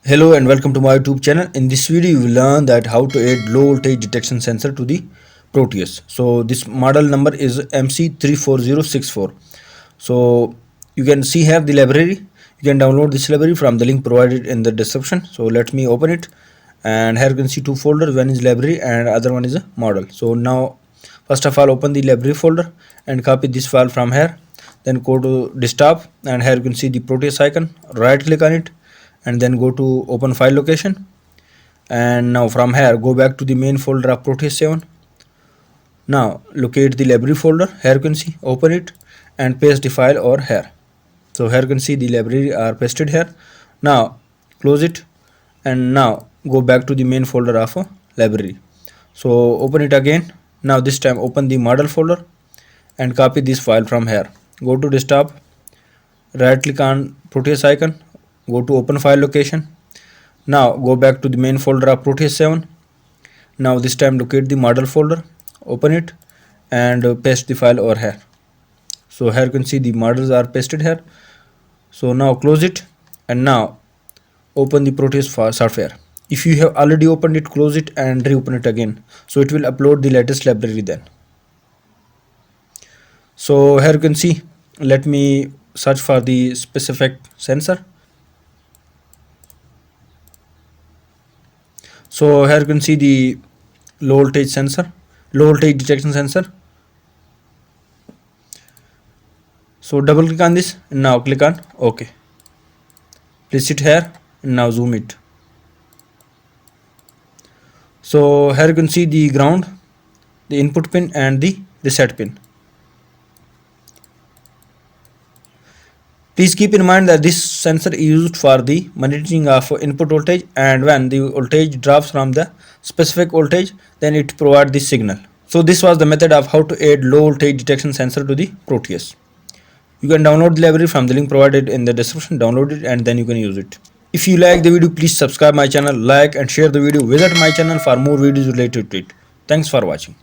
Hello and welcome to my YouTube channel. In this video you will learn that how to add low voltage detection sensor to the Proteus. So this model number is MC34064. So you can see here the library. You can download this library from the link provided in the description. So let me open it, and here you can see two folders. One is library and other one is a model. So now first of all open the library folder and copy this file from here. Then go to desktop, and here you can see the Proteus icon. Right click on it and then go to open file location, and now from here go back to the main folder of Proteus 7. Now locate the library folder. Here you can see, open it and paste the file over here. So here you can see the library are pasted here. Now close it and now go back to the main folder of library. So open it again. Now this time open the model folder and copy this file from here. Go to desktop, right click on Proteus icon, go to open file location. Now go back to the main folder of Proteus 7. Now this time locate the model folder, open it and paste the file over here. So here you can see the models are pasted here. So now close it and now open the Proteus software. If you have already opened it, close it and reopen it again, so it will upload the latest library then. So here you can see, let me search for the specific sensor. So here you can see the low voltage detection sensor. So double click on this and now click on OK. Place it here and now zoom it. So here you can see the ground, the input pin and the reset pin. Please keep in mind that this sensor is used for the monitoring of input voltage, and when the voltage drops from the specific voltage, then it provides this signal. So this was the method of how to add low voltage detection sensor to the Proteus. You can download the library from the link provided in the description, download it and then you can use it. If you like the video, please subscribe my channel, like and share the video. Visit my channel for more videos related to it. Thanks for watching.